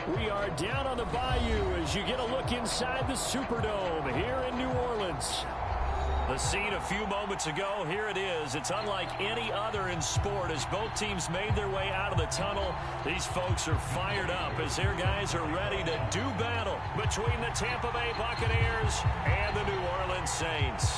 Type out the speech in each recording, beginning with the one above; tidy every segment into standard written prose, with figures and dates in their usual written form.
We are down on the bayou as you get a look inside the Superdome here in New Orleans. The scene a few moments ago, here it is. It's unlike any other in sport as both teams made their way out of the tunnel. These folks are fired up as their guys are ready to do battle between the Tampa Bay Buccaneers and the New Orleans Saints.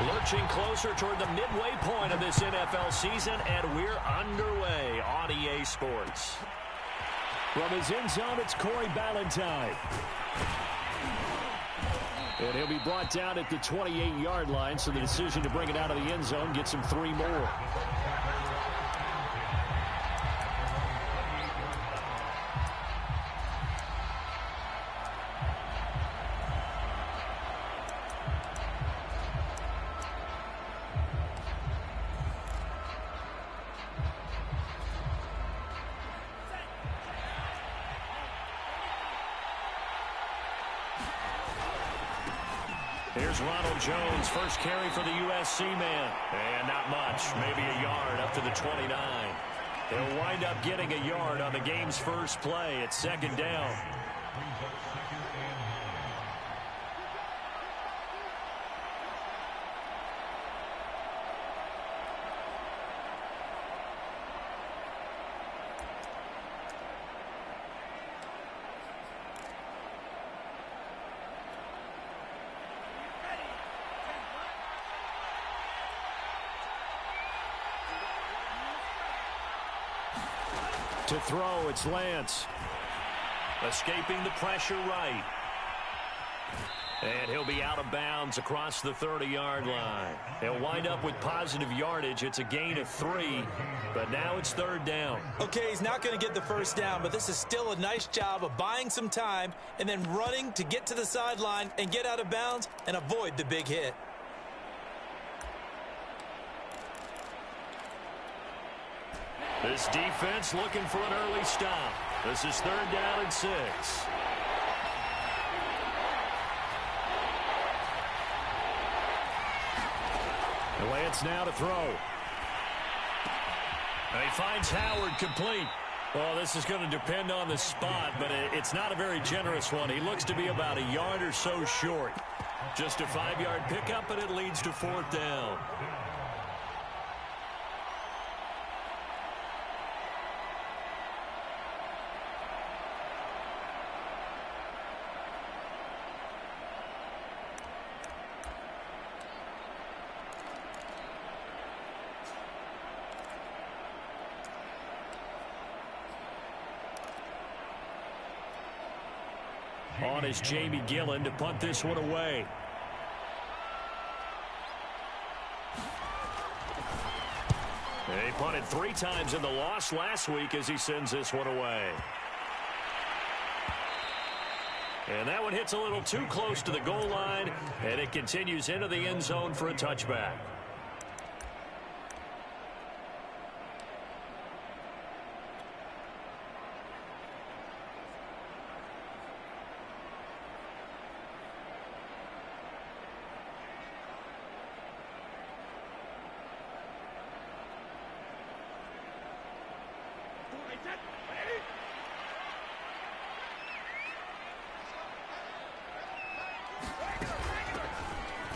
Lurching closer toward the midway point of this NFL season, and we're underway on EA Sports. From his end zone, it's Corey Ballantyne. And he'll be brought down at the 28-yard line, so the decision to bring it out of the end zone gets him 3 more. Here's Ronald Jones, first carry for the USC man. And not much, maybe a yard up to the 29. He'll wind up getting a yard on the game's first play at 2nd down. To throw, it's Lance. Escaping the pressure right. And he'll be out of bounds across the 30-yard line. He'll wind up with positive yardage. It's a gain of 3, but now it's 3rd down. Okay, he's not going to get the first down, but this is still a nice job of buying some time and then running to get to the sideline and get out of bounds and avoid the big hit. This defense looking for an early stop. This is 3rd down and 6. Lance now to throw. And he finds Howard complete. Well, this is going to depend on the spot, but it's not a very generous one. He looks to be about a yard or so short. Just a 5-yard pickup, and it leads to 4th down. On is Jamie Gillen to punt this one away. He punted 3 times in the loss last week as he sends this one away. And that one hits a little too close to the goal line, and it continues into the end zone for a touchback.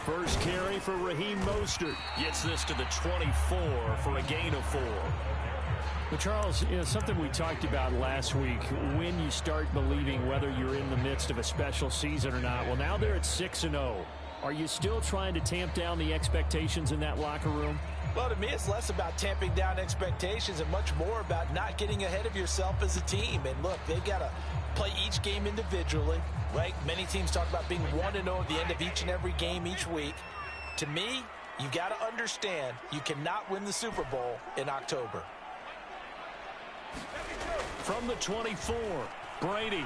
First carry for Raheem Mostert. Gets this to the 24 for a gain of 4. Well, Charles, something we talked about last week, when you start believing whether you're in the midst of a special season or not. Well, now they're at 6-0. Are you still trying to tamp down the expectations in that locker room? Well, to me, it's less about tamping down expectations and much more about not getting ahead of yourself as a team. And look, they've got to play each game individually, right? Many teams talk about being 1-0 at the end of each and every game each week. To me, you've got to understand you cannot win the Super Bowl in October. From the 24, Brady.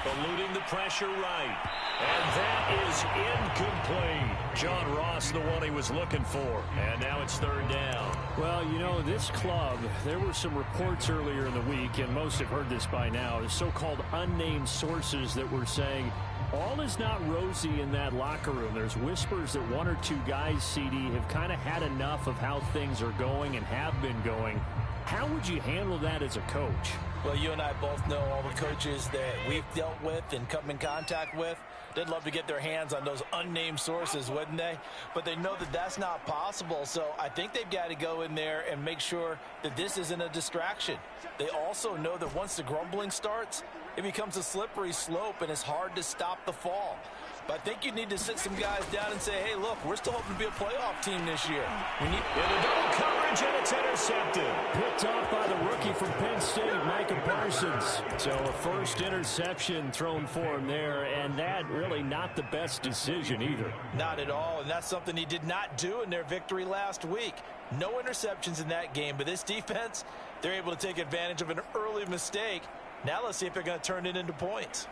Eluding the pressure right. And that is incomplete. John Ross, the one he was looking for. And now it's 3rd down. Well, you know, this club, there were some reports earlier in the week, and most have heard this by now, so-called unnamed sources that were saying all is not rosy in that locker room. There's whispers that one or two guys, CD, have kind of had enough of how things are going and have been going. How would you handle that as a coach? Well, you and I both know all the coaches that we've dealt with and come in contact with. They'd love to get their hands on those unnamed sources, wouldn't they? But they know that that's not possible, so I think they've got to go in there and make sure that this isn't a distraction. They also know that once the grumbling starts, it becomes a slippery slope, and it's hard to stop the fall. But I think you need to sit some guys down and say, hey, look, we're still hoping to be a playoff team this year. We need the double coverage, and it's intercepted. Picked off by the rookie from Penn State, Micah Parsons. So a first interception thrown for him there, and that really not the best decision either. Not at all, and that's something he did not do in their victory last week. No interceptions in that game, but this defense, they're able to take advantage of an early mistake. Now let's see if they're going to turn it into points.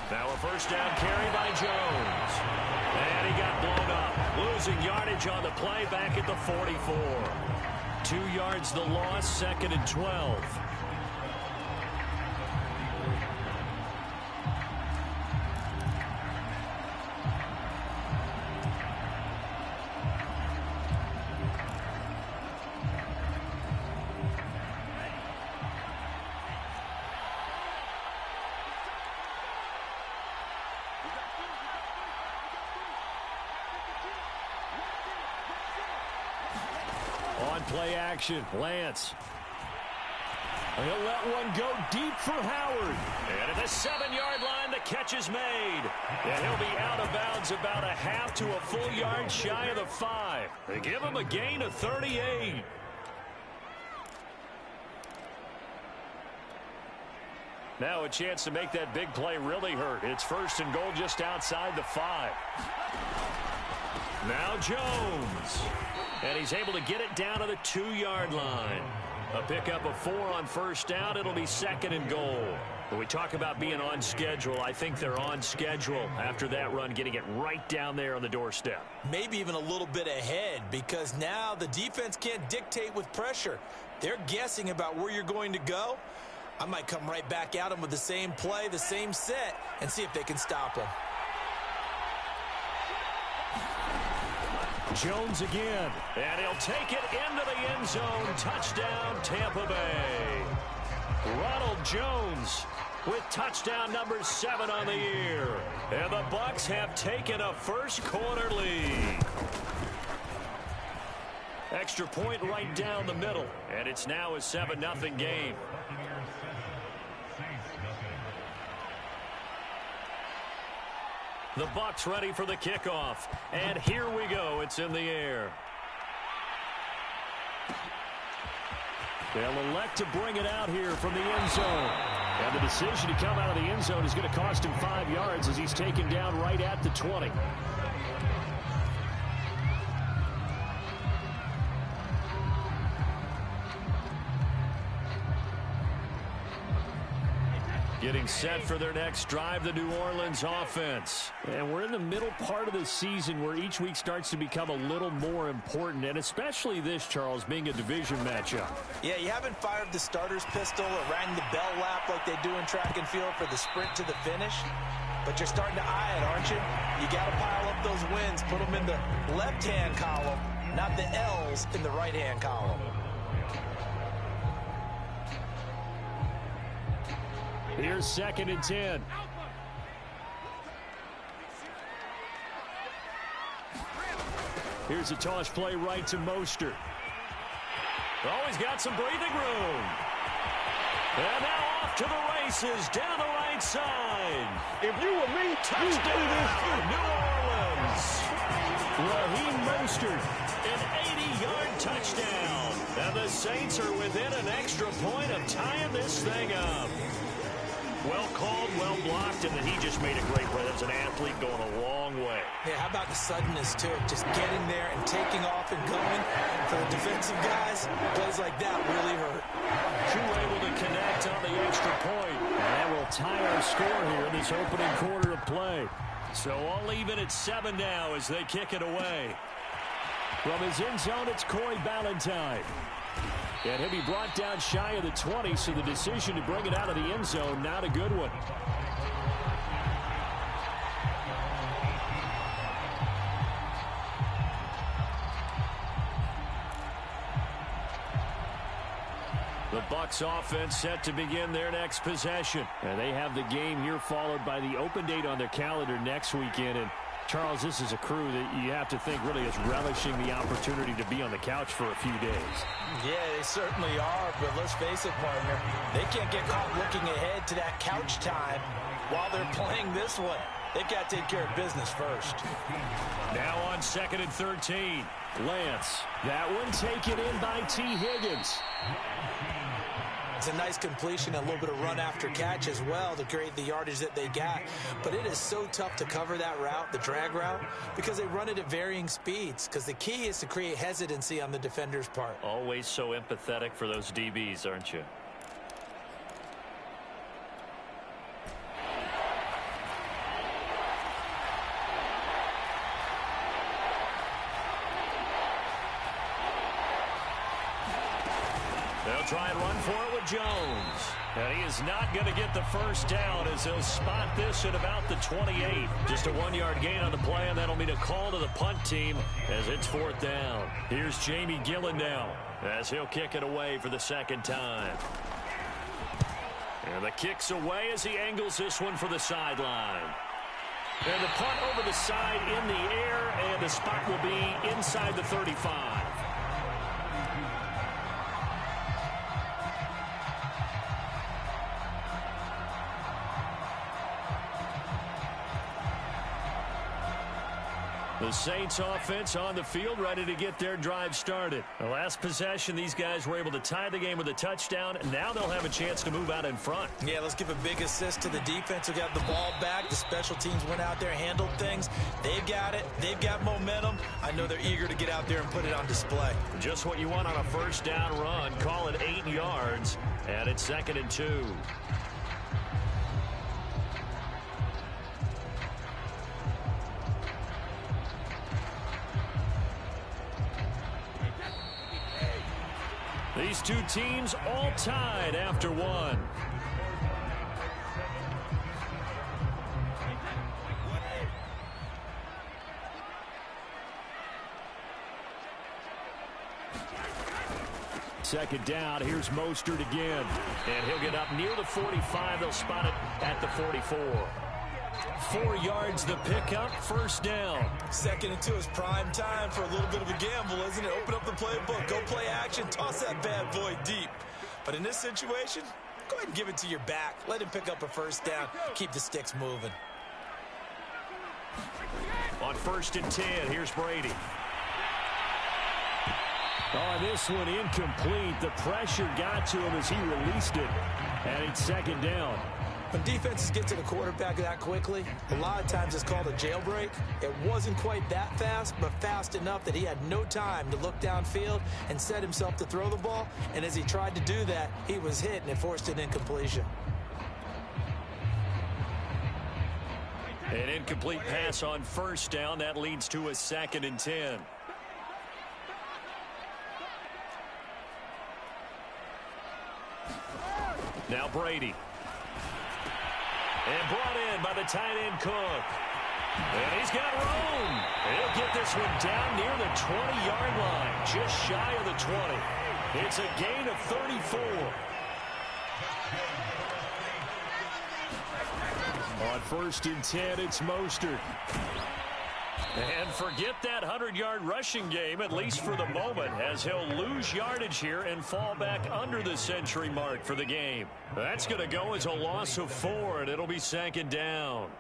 Now a first down carry by Jones. And he got blown up. Losing yardage on the play back at the 44. 2 yards the loss, 2nd and 12. Play action. Lance. He'll let one go deep for Howard. And at the 7-yard line, the catch is made. And he'll be out of bounds about a half to a full yard shy of the 5. They give him a gain of 38. Now a chance to make that big play really hurt. It's 1st and goal just outside the 5. Now Jones. And he's able to get it down to the 2-yard line. A pickup of 4 on first down. It'll be 2nd and goal. When we talk about being on schedule, I think they're on schedule after that run, getting it right down there on the doorstep. Maybe even a little bit ahead, because now the defense can't dictate with pressure. They're guessing about where you're going to go. I might come right back at them with the same play, the same set, and see if they can stop them. Jones again. And he'll take it into the end zone. Touchdown, Tampa Bay. Ronald Jones with touchdown number 7 on the year. And the Bucs have taken a first-quarter lead. Extra point right down the middle. And it's now a 7-0 game. The Bucs ready for the kickoff. And here we go. It's in the air. They'll elect to bring it out here from the end zone. And the decision to come out of the end zone is going to cost him 5 yards as he's taken down right at the 20. Getting set for their next drive, the New Orleans offense. And we're in the middle part of the season where each week starts to become a little more important, and especially this, Charles, being a division matchup. Yeah, you haven't fired the starter's pistol or rang the bell lap like they do in track and field for the sprint to the finish, but you're starting to eye it, aren't you? You got to pile up those wins, put them in the left-hand column, not the L's in the right-hand column. Here's 2nd and 10. Here's a toss play right to Mostert. Oh, he's got some breathing room. And now off to the races down the right side. If you were me, touchdown, New Orleans. Raheem Mostert. An 80-yard touchdown. And the Saints are within an extra point of tying this thing up. Well called, well blocked, and then he just made a great play. That's an athlete going a long way. Yeah, how about the suddenness to it? Just getting there and taking off and going. For the defensive guys, plays like that really hurt. Crew able to connect on the extra point. And that will tie our score here in this opening quarter of play. So all even at 7 now as they kick it away. From his end zone, it's Corey Ballantyne. And he'll be brought down shy of the 20, so the decision to bring it out of the end zone, not a good one. The Bucs offense set to begin their next possession. And they have the game here followed by the open date on their calendar next weekend. And Charles, this is a crew that you have to think really is relishing the opportunity to be on the couch for a few days. Yeah, they certainly are, but let's face it, partner, they can't get caught looking ahead to that couch time while they're playing this one. They've got to take care of business first. Now on 2nd and 13. Lance, that one taken in by T. Higgins. It's a nice completion, a little bit of run after catch as well to create the yardage that they got. But it is so tough to cover that route, the drag route, because they run it at varying speeds. Because the key is to create hesitancy on the defender's part. Always so empathetic for those DBs, aren't you? They'll try and run for it with Jones. And he is not going to get the first down as he'll spot this at about the 28. Just a 1-yard gain on the play, and that'll mean a call to the punt team as it's 4th down. Here's Jamie Gillen now as he'll kick it away for the 2nd time. And the kick's away as he angles this one for the sideline. And the punt over the side in the air, and the spot will be inside the 35. The Saints offense on the field ready to get their drive started. The last possession, these guys were able to tie the game with a touchdown. Now they'll have a chance to move out in front. Yeah, let's give a big assist to the defense who got the ball back. The special teams went out there, handled things. They've got it. They've got momentum. I know they're eager to get out there and put it on display. Just what you want on a first down run. Call it 8 yards, and it's 2nd and 2. These two teams all tied after one. Second down, here's Mostert again. And he'll get up near the 45. They'll spot it at the 44. 4 yards the pickup, first down. 2nd and 2 is prime time for a little bit of a gamble, isn't it? Open up the playbook, go play action, toss that bad boy deep. But in this situation, go ahead and give it to your back. Let him pick up a first down. Keep the sticks moving. On 1st and 10, here's Brady. Oh, this one incomplete. The pressure got to him as he released it. And it's 2nd down. When defenses get to the quarterback that quickly, a lot of times it's called a jailbreak. It wasn't quite that fast, but fast enough that he had no time to look downfield and set himself to throw the ball. And as he tried to do that, he was hit, and it forced an incompletion. An incomplete pass on first down. That leads to a 2nd and 10. Now Brady. And brought in by the tight end Cook. And he's got room. He'll get this one down near the 20-yard line, just shy of the 20. It's a gain of 34. On 1st and 10, it's Mostert. And forget that 100-yard rushing game, at least for the moment, as he'll lose yardage here and fall back under the century mark for the game. That's going to go as a loss of 4, and it'll be 2nd down.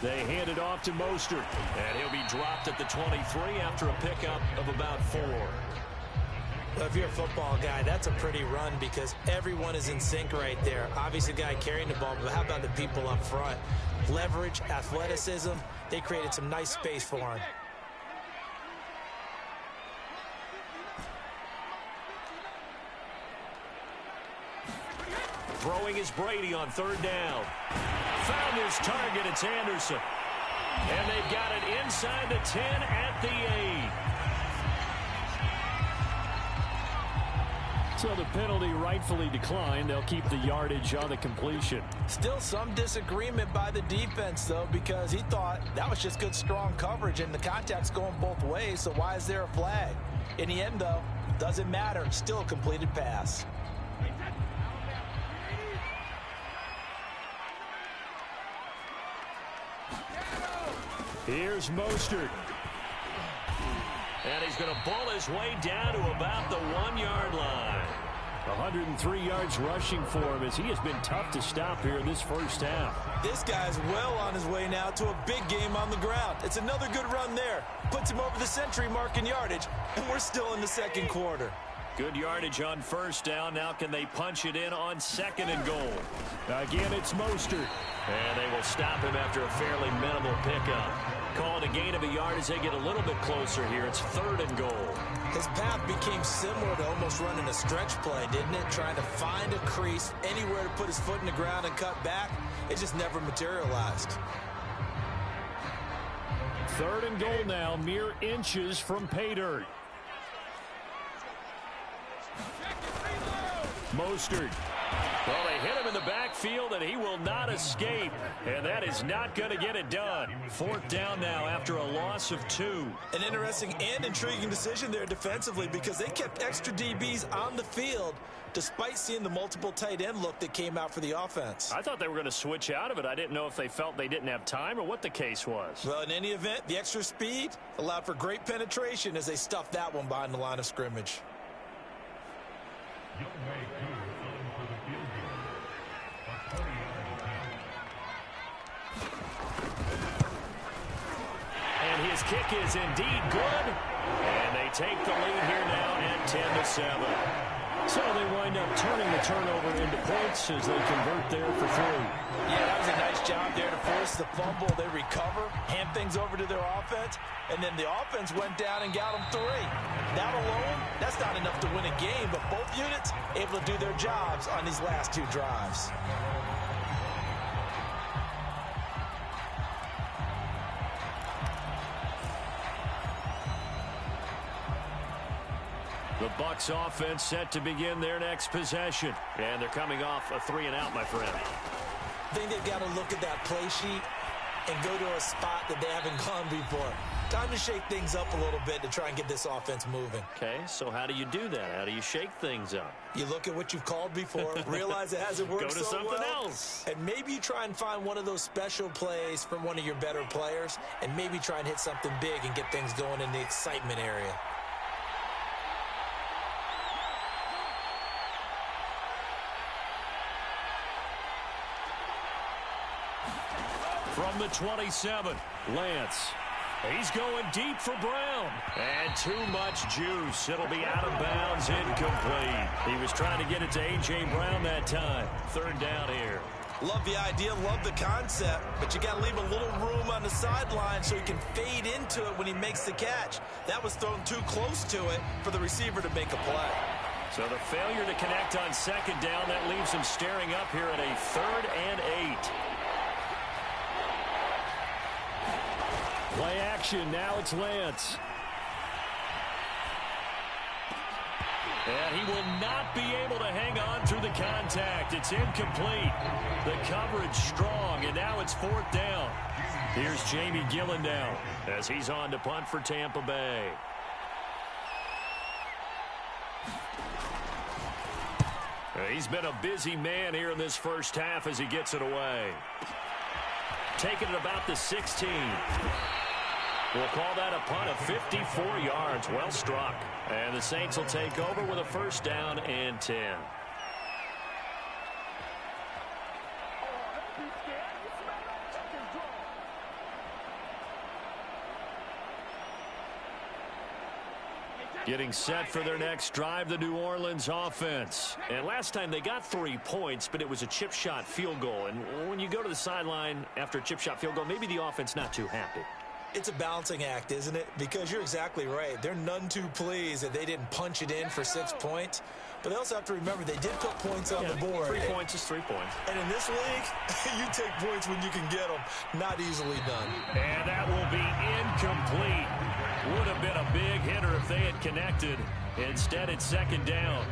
They hand it off to Mostert. And he'll be dropped at the 23 after a pickup of about 4. Well, if you're a football guy, that's a pretty run because everyone is in sync right there. Obviously, the guy carrying the ball, but how about the people up front? Leverage, athleticism, they created some nice space for him. Throwing is Brady on third down. Found his target. It's Anderson. And they've got it inside the 10 at the 8. So the penalty rightfully declined. They'll keep the yardage on the completion. Still some disagreement by the defense, though, because he thought that was just good, strong coverage, and the contact's going both ways, so why is there a flag? In the end, though, doesn't matter. Still a completed pass. Here's Mostert. And he's going to bull his way down to about the 1-yard line. 103 yards rushing for him as he has been tough to stop here in this first half. This guy's well on his way now to a big game on the ground. It's another good run there. Puts him over the century mark in yardage, and we're still in the second quarter. Good yardage on first down. Now can they punch it in on second and goal? Again, it's Mostert. And they will stop him after a fairly minimal pickup. Call it a gain of a yard as they get a little bit closer here. It's third and goal. His path became similar to almost running a stretch play, didn't it? Trying to find a crease, anywhere to put his foot in the ground and cut back. It just never materialized. Third and goal now, mere inches from pay dirt. Mostert. Well, they hit him in the backfield, and he will not escape. And that is not going to get it done. Fourth down now after a loss of 2. An interesting and intriguing decision there defensively because they kept extra DBs on the field despite seeing the multiple tight end look that came out for the offense. I thought they were going to switch out of it. I didn't know if they felt they didn't have time or what the case was. Well, in any event, the extra speed allowed for great penetration as they stuffed that one behind the line of scrimmage. And his kick is indeed good. And they take the lead here now at 10-7. So they wind up turning the turnover into points as they convert there for 3. Yeah, that was a nice job there to force the fumble. They recover, hand things over to their offense, and then the offense went down and got them 3. That alone, that's not enough to win a game, but both units able to do their jobs on these last 2 drives. The Bucs offense set to begin their next possession. And they're coming off a 3-and-out, my friend. I think they've got to look at that play sheet and go to a spot that they haven't gone before. Time to shake things up a little bit to try and get this offense moving. Okay, so how do you do that? How do you shake things up? You look at what you've called before, realize it hasn't worked so well. Go to something else. And maybe you try and find one of those special plays from one of your better players, and maybe try and hit something big and get things going in the excitement area. From the 27, Lance. He's going deep for Brown. And too much juice. It'll be out of bounds, incomplete. He was trying to get it to A.J. Brown that time. Third down here. Love the idea, love the concept, but you got to leave a little room on the sideline so he can fade into it when he makes the catch. That was thrown too close to it for the receiver to make a play. So the failure to connect on second down, that leaves him staring up here at a 3rd and 8. Play action. Now it's Lance. And he will not be able to hang on through the contact. It's incomplete. The coverage strong, and now it's 4th down. Here's Jamie Gillen now as he's on to punt for Tampa Bay. He's been a busy man here in this first half as he gets it away. Taking it about the 16. We'll call that a punt of 54 yards. Well struck. And the Saints will take over with a 1st down and 10. Getting set for their next drive, the New Orleans offense. And last time they got 3 points, but it was a chip shot field goal. And when you go to the sideline after a chip shot field goal, maybe the offense not too happy. It's a balancing act, isn't it? Because you're exactly right. They're none too pleased that they didn't punch it in for 6 points. But they also have to remember they did put points on the board. 3 points is 3 points. And in this league, you take points when you can get them. Not easily done. And that will be incomplete. Would have been a big hitter if they had connected. Instead, it's second down.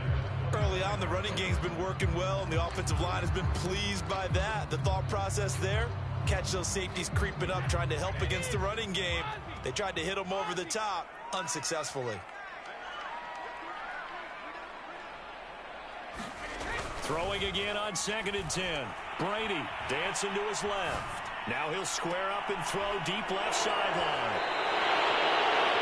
Early on, the running game's been working well, and the offensive line has been pleased by that. The thought process there, catch those safeties creeping up, trying to help against the running game. They tried to hit them over the top, unsuccessfully. Throwing again on 2nd and 10. Brady dancing to his left. Now he'll square up and throw deep left sideline.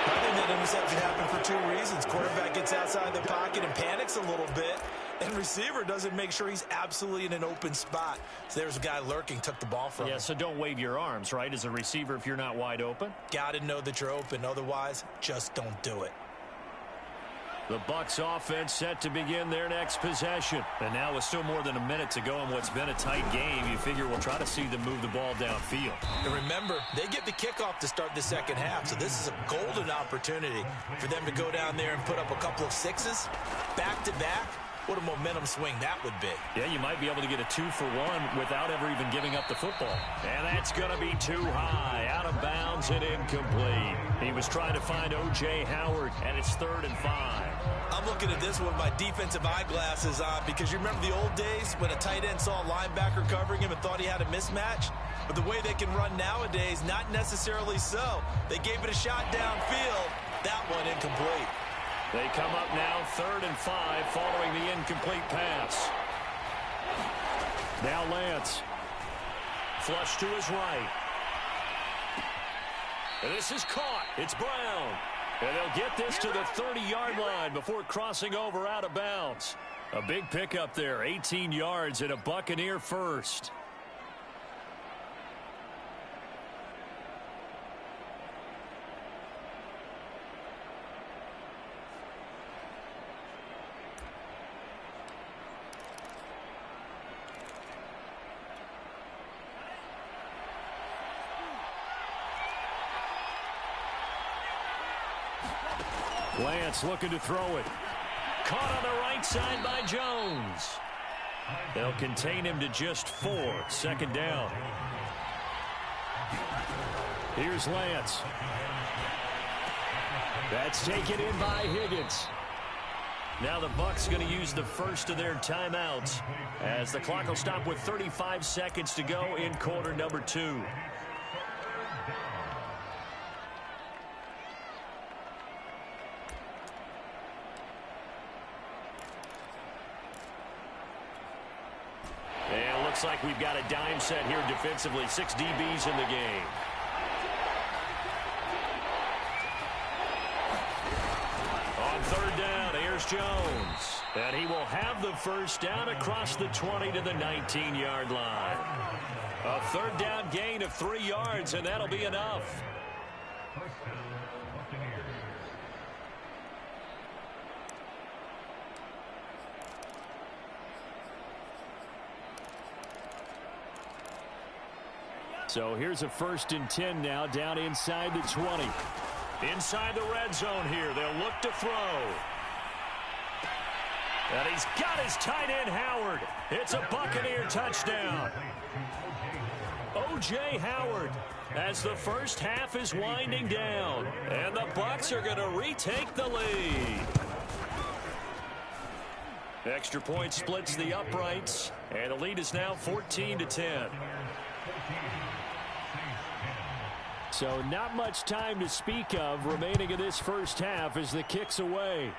I think that interception happened for 2 reasons. Quarterback gets outside the pocket and panics a little bit, and receiver doesn't make sure he's absolutely in an open spot. So there's a guy lurking, took the ball from him. Yeah, so don't wave your arms, right, as a receiver if you're not wide open. Got to know that you're open. Otherwise, just don't do it. The Bucs offense set to begin their next possession. And now with still more than a minute to go in what's been a tight game, you figure we'll try to see them move the ball downfield. And remember, they get the kickoff to start the second half, so this is a golden opportunity for them to go down there and put up a couple of 6s back-to-back. What a momentum swing that would be. Yeah, you might be able to get a 2-for-1 without ever even giving up the football. And that's going to be too high, out of bounds and incomplete. He was trying to find O.J. Howard, and it's 3rd and 5. I'm looking at this with my defensive eyeglasses on because you remember the old days when a tight end saw a linebacker covering him and thought he had a mismatch? But the way they can run nowadays, not necessarily so. They gave it a shot downfield. That one incomplete. They come up now 3rd and 5 following the incomplete pass. Now Lance. Flush to his right. And this is caught. It's Brown. And they'll get this to the 30-yard line before crossing over out of bounds. A big pickup there, 18 yards and a Buccaneer first. Lance looking to throw it. Caught on the right side by Jones. They'll contain him to just 4. 2nd down. Here's Lance. That's taken in by Higgins. Now the Bucs going to use the first of their timeouts as the clock will stop with 35 seconds to go in quarter number 2. Looks like we've got a dime set here defensively. 6 DBs in the game. On 3rd down, here's Jones. And he will have the first down across the 20 to the 19-yard line. A 3rd down gain of 3 yards, and that'll be enough. So here's a 1st and 10 now down inside the 20. Inside the red zone here. They'll look to throw. And he's got his tight end Howard. It's a Buccaneer touchdown. O.J. Howard as the first half is winding down. And the Bucs are going to retake the lead. Extra point splits the uprights. And the lead is now 14-10. So not much time to speak of remaining in this first half as the kick's away.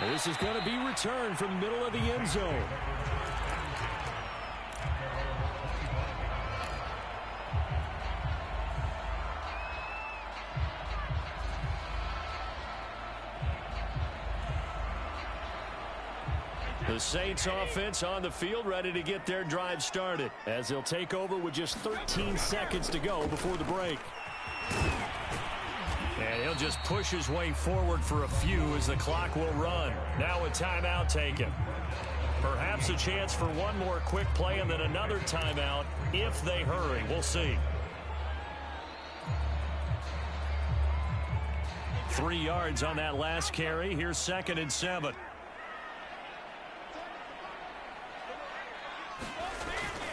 This is going to be returned from the middle of the end zone. The Saints offense on the field ready to get their drive started as they'll take over with just 13 seconds to go before the break. And he'll just push his way forward for a few as the clock will run. Now a timeout taken. Perhaps a chance for one more quick play and then another timeout if they hurry. We'll see. 3 yards on that last carry. Here's 2nd and 7.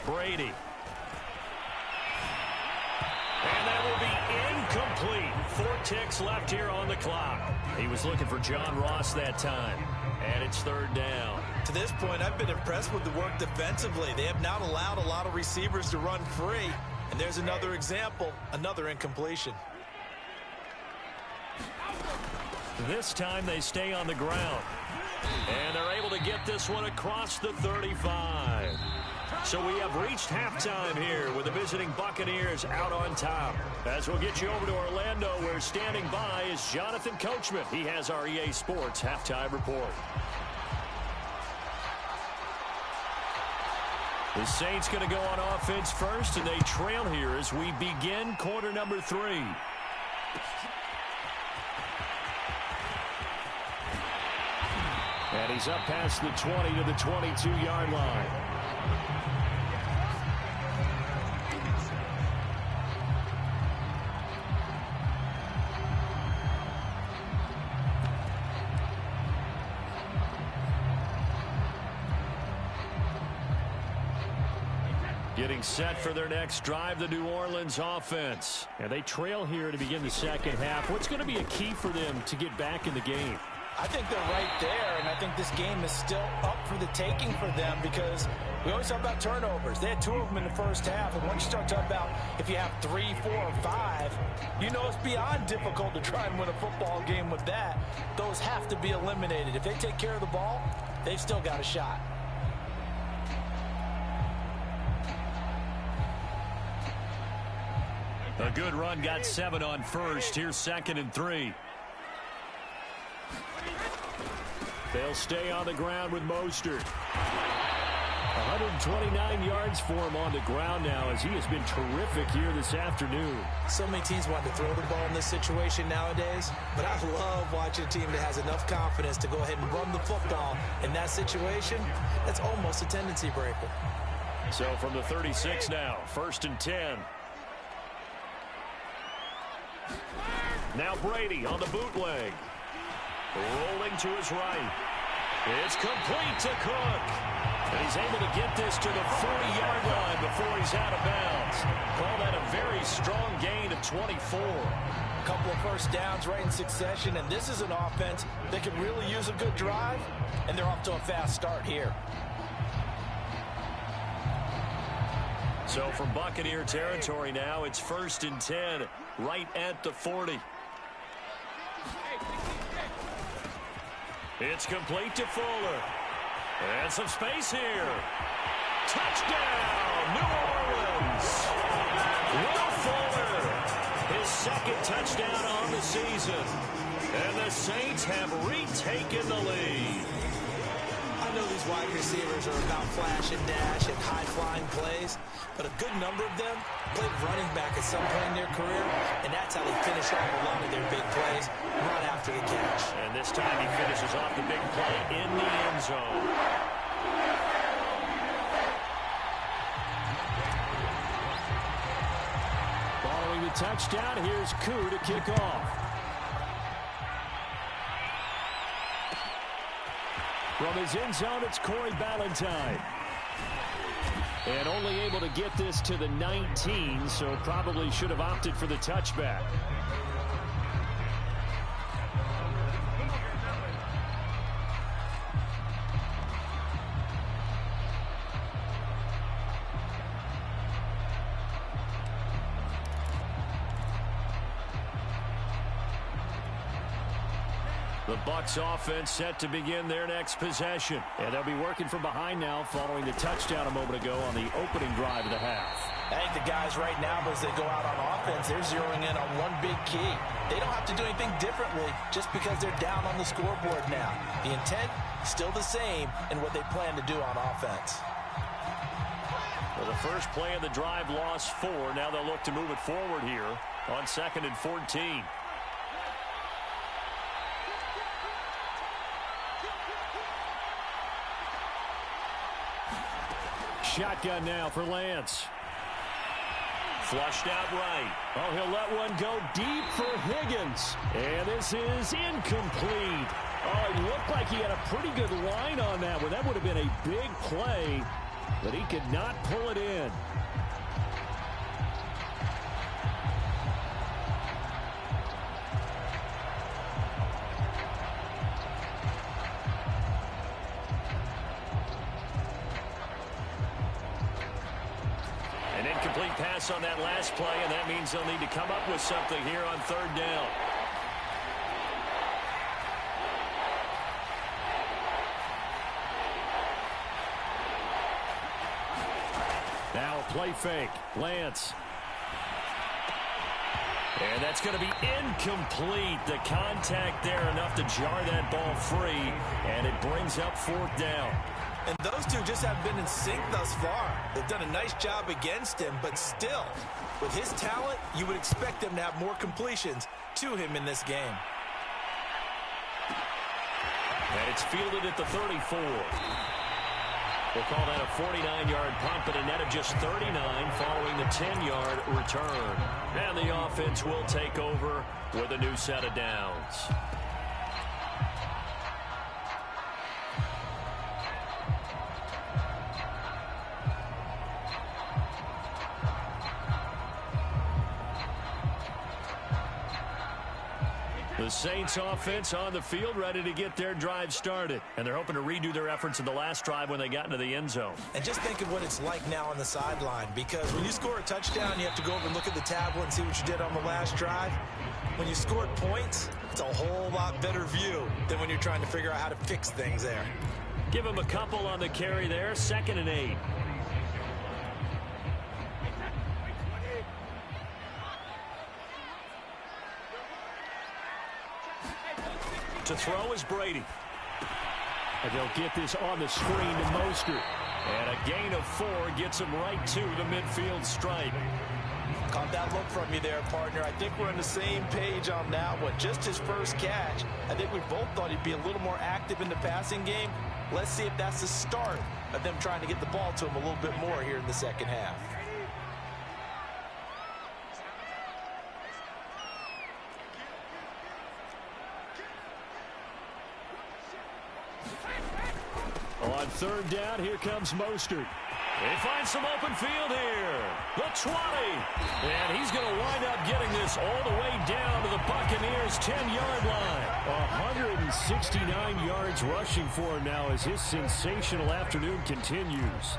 Brady. And that will be incomplete. 4 ticks left here on the clock. He was looking for John Ross that time. And it's 3rd down. To this point, I've been impressed with the work defensively. They have not allowed a lot of receivers to run free. And there's another example, another incompletion. This time they stay on the ground. And they're able to get this one across the 35. So we have reached halftime here with the visiting Buccaneers out on top. As we'll get you over to Orlando, where standing by is Jonathan Coachman. He has our EA Sports halftime report. The Saints going to go on offense first, and they trail here as we begin quarter number 3. And he's up past the 20 to the 22-yard line. Getting set for their next drive, the New Orleans offense. And they trail here to begin the second half. What's going to be a key for them to get back in the game? I think they're right there, and I think this game is still up for the taking for them because we always talk about turnovers. They had 2 of them in the first half, and once you start talking about if you have 3, 4, or 5, you know it's beyond difficult to try and win a football game with that. Those have to be eliminated. If they take care of the ball, they've still got a shot. A good run, got 7 on first. Here's 2nd and 3. They'll stay on the ground with Mostert. 129 yards for him on the ground now as he has been terrific here this afternoon. So many teams want to throw the ball in this situation nowadays, but I love watching a team that has enough confidence to go ahead and run the football in that situation. That's almost a tendency breaker. So from the 36 now, 1st and 10. Now Brady on the bootleg. Rolling to his right. It's complete to Cook. And he's able to get this to the 40-yard line before he's out of bounds. Call that a very strong gain of 24. A couple of first downs right in succession, and this is an offense that could really use a good drive, and they're off to a fast start here. So from Buccaneer territory now, it's 1st and 10, right at the 40. It's complete to Fuller. And some space here. Touchdown, New Orleans. Will Fuller, his 2nd touchdown on the season. And the Saints have retaken the lead. I know these wide receivers are about flash and dash and high-flying plays, but a good number of them played running back at some point in their career, and that's how they finish off a lot of their big plays, run after the catch. And this time he finishes off the big play in the end zone. Following the touchdown, here's Koo to kick off. From his end zone, it's Corey Ballantyne. And only able to get this to the 19, so probably should have opted for the touchback. The Bucs offense set to begin their next possession. And they'll be working from behind now following the touchdown a moment ago on the opening drive of the half. I think the guys right now, as they go out on offense, they're zeroing in on one big key. They don't have to do anything differently just because they're down on the scoreboard now. The intent, still the same in what they plan to do on offense. Well, the first play of the drive lost 4. Now they'll look to move it forward here on 2nd and 14. Shotgun now for Lance. Flushed out right. Oh, he'll let one go deep for Higgins. And this is incomplete. Oh, it looked like he had a pretty good line on that one. That would have been a big play, but he could not pull it in. An incomplete pass on that last play, and that means they'll need to come up with something here on third down. Now a play fake. Lance. And that's going to be incomplete. The contact there enough to jar that ball free, and it brings up fourth down. And those two just haven't been in sync thus far. They've done a nice job against him, but still, with his talent, you would expect them to have more completions to him in this game. And it's fielded at the 34. We'll call that a 49-yard punt, but a net of just 39 following the 10-yard return. And the offense will take over with a new set of downs. The Saints offense on the field ready to get their drive started. And they're hoping to redo their efforts in the last drive when they got into the end zone. And just think of what it's like now on the sideline, because when you score a touchdown, you have to go over and look at the tablet and see what you did on the last drive. When you scored points, it's a whole lot better view than when you're trying to figure out how to fix things there. Give him a couple on the carry there, 2nd and 8. To throw is Brady. And they'll get this on the screen to Mostert. And a gain of 4 gets him right to the midfield stripe. Caught that look from you there, partner. I think we're on the same page on that one. Just his first catch. I think we both thought he'd be a little more active in the passing game. Let's see if that's the start of them trying to get the ball to him a little bit more here in the second half. On third down, here comes Mostert. They find some open field here. The 20. And he's going to wind up getting this all the way down to the Buccaneers' 10-yard line. 169 yards rushing for him now as his sensational afternoon continues.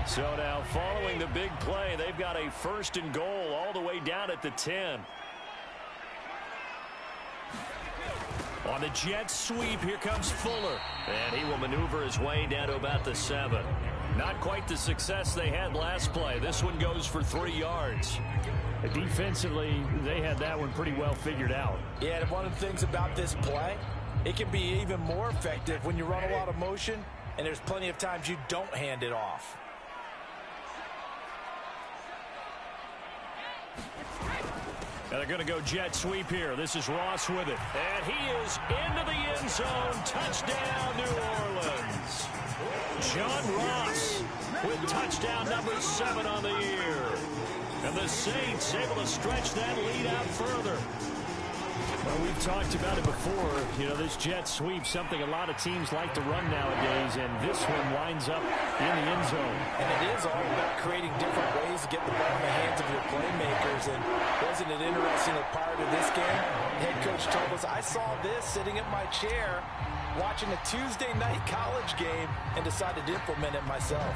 So now following the big play, they've got a 1st and goal all the way down at the 10. On the jet sweep, here comes Fuller. And he will maneuver his way down to about the 7. Not quite the success they had last play. This one goes for 3 yards. Defensively, they had that one pretty well figured out. Yeah, and one of the things about this play, it can be even more effective when you run a lot of motion, and there's plenty of times you don't hand it off. And they're going to go jet sweep here. This is Ross with it. And he is into the end zone. Touchdown, New Orleans. John Ross with touchdown number 7 on the year. And the Saints able to stretch that lead out further. Well, we've talked about it before. You know, this jet sweep, something a lot of teams like to run nowadays, and this one winds up in the end zone. And it is all about creating different ways to get the ball in the hands of your playmakers. And wasn't it interesting that prior to this game, head coach told us, I saw this sitting in my chair watching a Tuesday night college game and decided to implement it myself.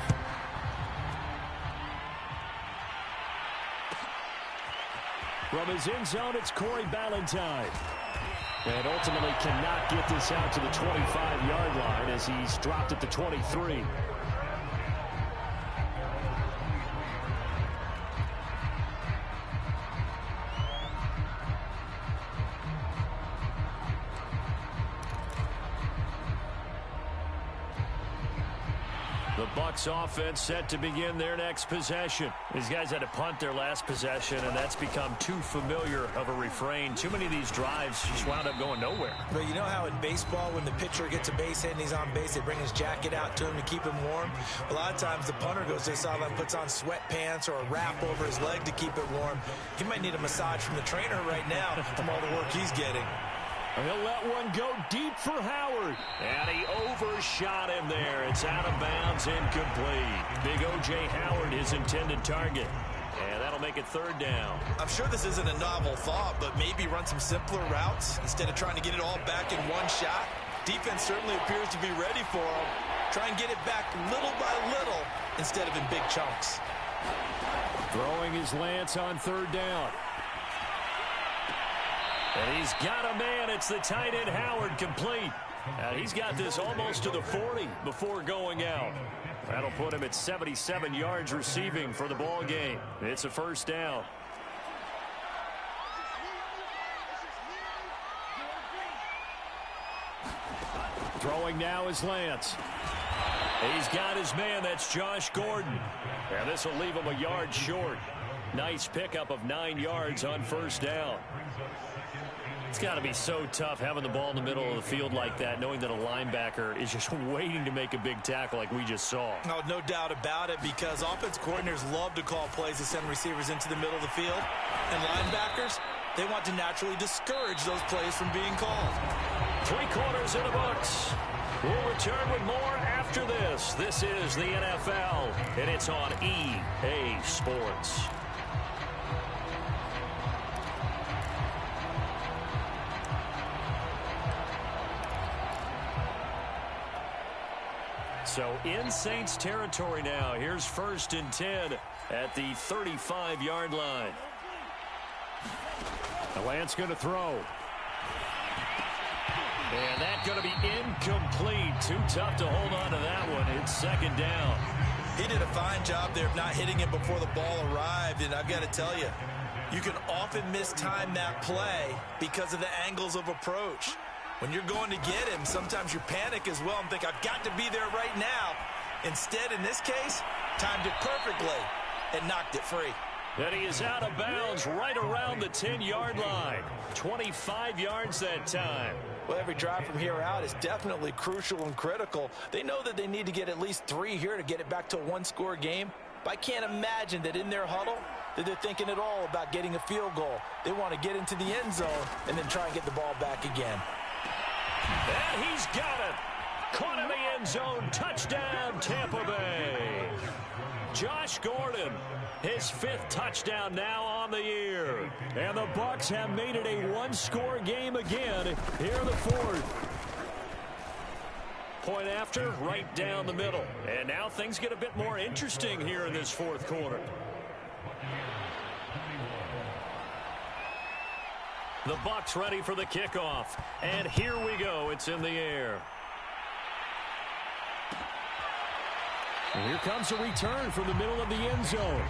From his end zone, it's Corey Ballantyne. And ultimately cannot get this out to the 25-yard line as he's dropped at the 23. The Bucs offense set to begin their next possession. These guys had to punt their last possession, and that's become too familiar of a refrain. Too many of these drives just wound up going nowhere. But you know how in baseball, when the pitcher gets a base hit and he's on base, they bring his jacket out to him to keep him warm? A lot of times the punter goes to the sideline, puts on sweatpants or a wrap over his leg to keep it warm. He might need a massage from the trainer right now from all the work he's getting. He'll let one go deep for Howard. And he overshot him there. It's out of bounds, incomplete. Big O.J. Howard, his intended target. And that'll make it third down. I'm sure this isn't a novel thought, but maybe run some simpler routes instead of trying to get it all back in one shot. Defense certainly appears to be ready for him. Try and get it back little by little instead of in big chunks. Throwing his Lance on third down. And he's got a man. It's the tight end Howard, complete. And he's got this almost to the 40 before going out. That'll put him at 77 yards receiving for the ball game. It's a first down. Throwing now is Lance. He's got his man. That's Josh Gordon. And this will leave him a yard short. Nice pickup of 9 yards on first down. It's got to be so tough having the ball in the middle of the field like that, knowing that a linebacker is just waiting to make a big tackle like we just saw. Oh, no doubt about it, because offense coordinators love to call plays to send receivers into the middle of the field. And linebackers, they want to naturally discourage those plays from being called. 3 quarters in the books. We'll return with more after this. This is the NFL, and it's on EA Sports. So in Saints territory now. Here's 1st and 10 at the 35-yard line. The Lance going to throw. And that's going to be incomplete. Too tough to hold on to that one. It's 2nd down. He did a fine job there of not hitting it before the ball arrived. And I've got to tell you, you can often mistime that play because of the angles of approach. When you're going to get him, sometimes you panic as well and think, I've got to be there right now. Instead, in this case, timed it perfectly and knocked it free. And he is out of bounds right around the 10-yard line. 25 yards that time. Well, every drive from here out is definitely crucial and critical. They know that they need to get at least 3 here to get it back to a one-score game. But I can't imagine that in their huddle that they're thinking at all about getting a field goal. They want to get into the end zone and then try and get the ball back again. And he's got it. Caught in the end zone. Touchdown, Tampa Bay. Josh Gordon, his 5th touchdown now on the year. And the Bucs have made it a one-score game again here in the 4th. Point after, right down the middle. And now things get a bit more interesting here in this 4th quarter. The Bucs ready for the kickoff. And here we go. It's in the air. And here comes a return from the middle of the end zone.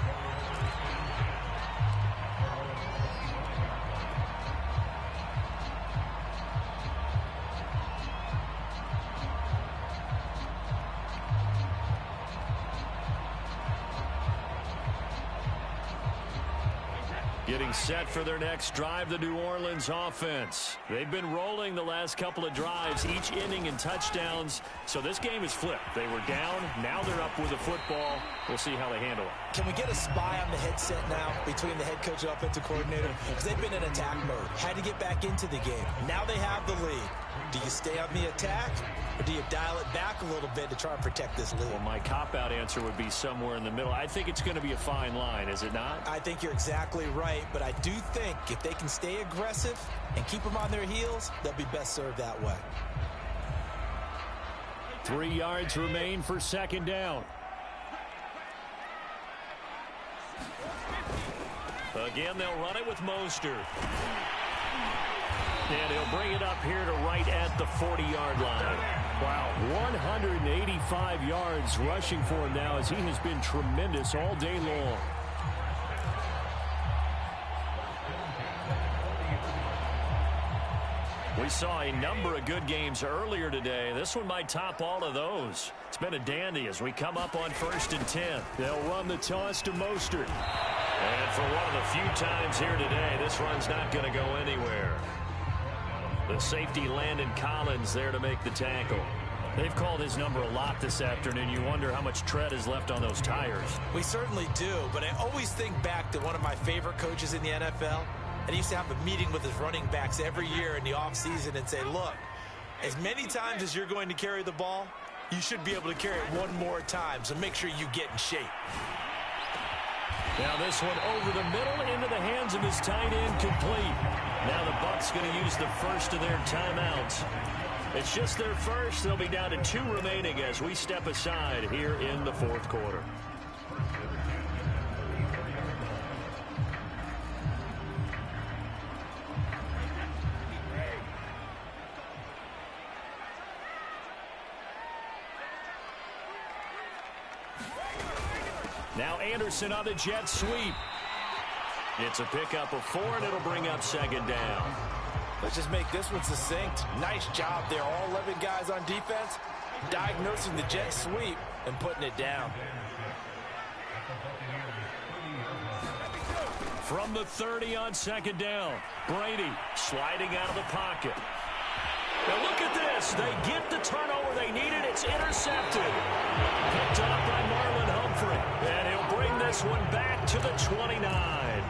Getting set for their next drive, the New Orleans offense. They've been rolling the last couple of drives, each inning in touchdowns. So this game is flipped. They were down. Now they're up with the football. We'll see how they handle it. Can we get a spy on the headset now between the head coach and offensive coordinator? Because they've been in attack mode. Had to get back into the game. Now they have the lead. Do you stay on the attack, or do you dial it back a little bit to try and protect this lead? Well, my cop-out answer would be somewhere in the middle. I think it's going to be a fine line, is it not? I think you're exactly right, but I do think if they can stay aggressive and keep them on their heels, they'll be best served that way. 3 yards remain for 2nd down. Again, they'll run it with Mostert. And he'll bring it up here to right at the 40-yard line. Wow, 185 yards rushing for him now as he has been tremendous all day long. We saw a number of good games earlier today. This one might top all of those. It's been a dandy as we come up on 1st and 10. They'll run the toss to Mostert. And for one of the few times here today, this run's not going to go anywhere. The safety Landon Collins there to make the tackle. They've called his number a lot this afternoon. You wonder how much tread is left on those tires. We certainly do, but I always think back to one of my favorite coaches in the NFL. And he used to have a meeting with his running backs every year in the offseason and say, look, as many times as you're going to carry the ball, you should be able to carry it one more time, so make sure you get in shape. Now this one over the middle into the hands of his tight end, complete. Now the Bucs going to use the first of their timeouts. It's just their first. They'll be down to 2 remaining as we step aside here in the 4th quarter. Now Anderson on the jet sweep. It's a pickup of 4, and it'll bring up 2nd down. Let's just make this one succinct. Nice job there. All 11 guys on defense diagnosing the jet sweep and putting it down. From the 30 on 2nd down. Brady sliding out of the pocket. Now look at this. They get the turnover they needed. It's intercepted. Picked up by Marlon Humphrey. And he'll bring this one back to the 29.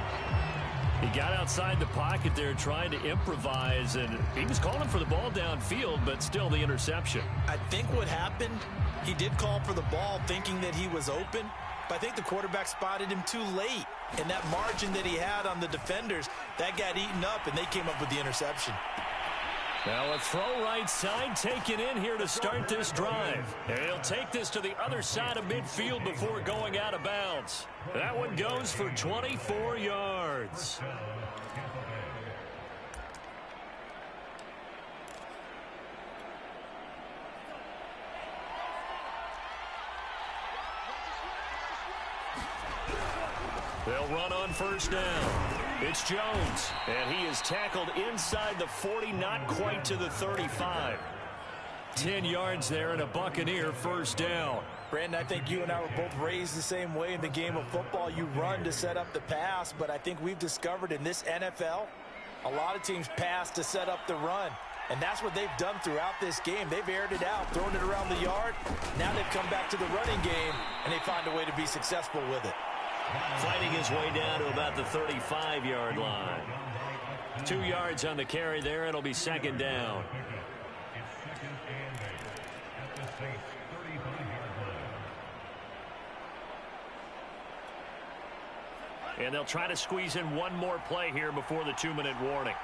He got outside the pocket there trying to improvise, and he was calling for the ball downfield, but still the interception. I think what happened, he did call for the ball thinking that he was open, but I think the quarterback spotted him too late. And that margin that he had on the defenders, that got eaten up, and they came up with the interception. Now a throw right side taken in here to start this drive. And he'll take this to the other side of midfield before going out of bounds. That one goes for 24 yards. They'll run on 1st down. It's Jones, and he is tackled inside the 40, not quite to the 35. 10 yards there and a Buccaneer 1st down. Brandon, I think you and I were both raised the same way in the game of football. You run to set up the pass, but I think we've discovered in this NFL, a lot of teams pass to set up the run. And that's what they've done throughout this game. They've aired it out, thrown it around the yard. Now they've come back to the running game, and they find a way to be successful with it. Fighting his way down to about the 35-yard line. 2 yards on the carry there. It'll be 2nd down. And they'll try to squeeze in one more play here before the 2-minute warning.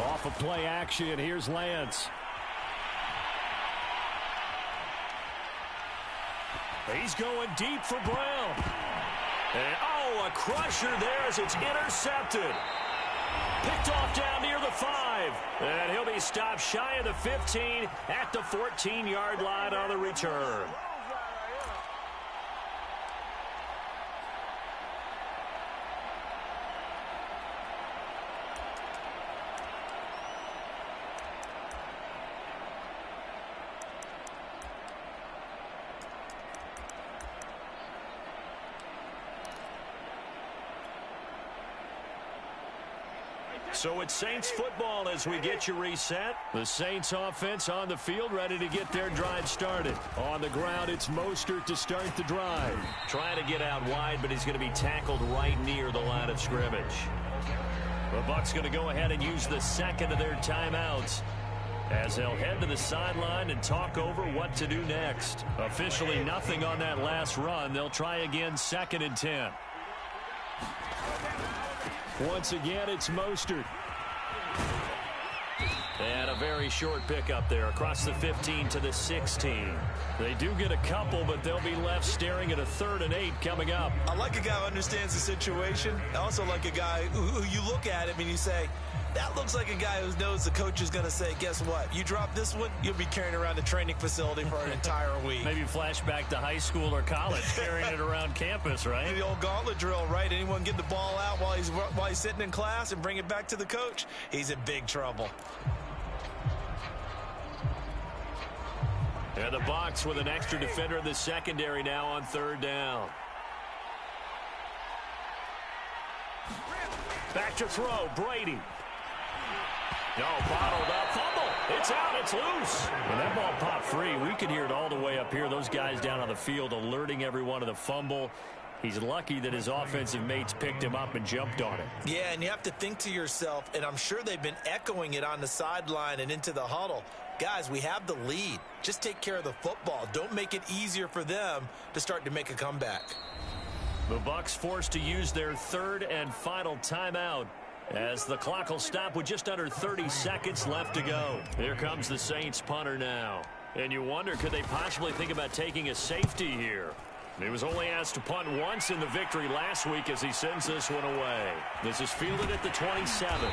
Off of play action, here's Lance. He's going deep for Brown. And, oh, a crusher there as it's intercepted. Picked off down near the 5. And he'll be stopped shy of the 15 at the 14-yard line on the return. So it's Saints football as we get you reset. The Saints offense on the field ready to get their drive started. On the ground, it's Mostert to start the drive. Trying to get out wide, but he's going to be tackled right near the line of scrimmage. The Bucs going to go ahead and use the 2nd of their timeouts as they'll head to the sideline and talk over what to do next. Officially nothing on that last run. They'll try again 2nd and 10. Once again, it's Mostert. And a very short pickup there across the 15 to the 16. They do get a couple, but they'll be left staring at a 3rd and 8 coming up. I like a guy who understands the situation. I also like a guy who you look at him and you say, That looks like a guy who knows the coach is going to say, guess what? You drop this one, you'll be carrying around the training facility for an entire week. Maybe flashback to high school or college, carrying it around campus, right? The old gauntlet drill, right? Anyone get the ball out while he's sitting in class and bring it back to the coach? He's in big trouble. And the Bucs with an extra defender in the secondary now on third down. Back to throw, Brady. No, bottled up, fumble. It's out, it's loose. When that ball popped free, we could hear it all the way up here. Those guys down on the field alerting everyone of the fumble. He's lucky that his offensive mates picked him up and jumped on it. Yeah, and you have to think to yourself, and I'm sure they've been echoing it on the sideline and into the huddle. Guys, we have the lead. Just take care of the football. Don't make it easier for them to start to make a comeback. The Bucs forced to use their third and final timeout as the clock will stop with just under 30 seconds left to go. Here comes the Saints punter now. And you wonder, could they possibly think about taking a safety here? He was only asked to punt once in the victory last week as he sends this one away. This is fielded at the 27.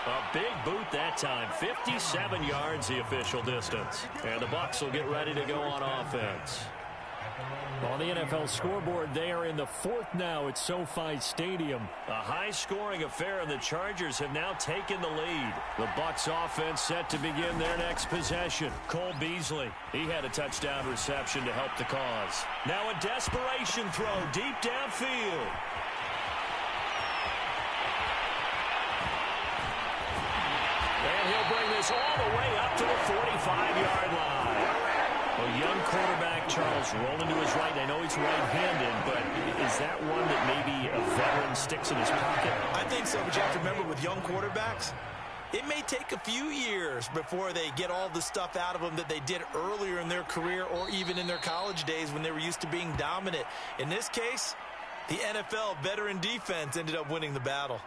A big boot that time. 57 yards the official distance. And the Bucs will get ready to go on offense. On the NFL scoreboard, they are in the fourth now at SoFi Stadium. A high-scoring affair, and the Chargers have now taken the lead. The Bucs offense set to begin their next possession. Cole Beasley, he had a touchdown reception to help the cause. Now a desperation throw deep downfield. And he'll bring this all the way up to the 45-yard line. A young quarterback, Charles, rolling to his right. I know he's right-handed, but is that one that maybe a veteran sticks in his pocket? I think so, but you have to remember with young quarterbacks, it may take a few years before they get all the stuff out of them that they did earlier in their career or even in their college days when they were used to being dominant. In this case, the NFL veteran defense ended up winning the battle.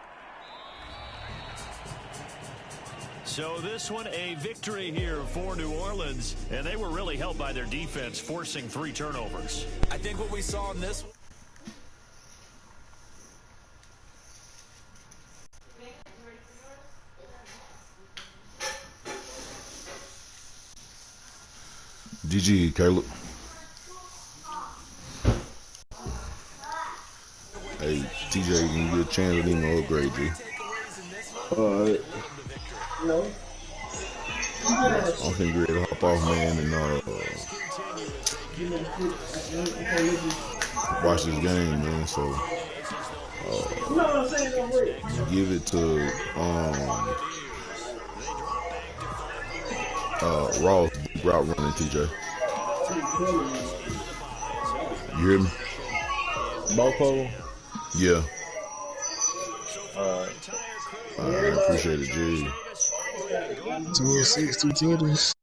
So this one, a victory here for New Orleans, and they were really helped by their defense, forcing 3 turnovers. I think what we saw in this one, GG, Caleb. Hey, TJ, can you get a chance to even upgrade you? Alright. No. I'm finna get ready to hop off, man, and watch this game, man. So give it to Ross route running, TJ. You hear me? Both of them? Yeah. Alright. I appreciate it, G. 206, 210.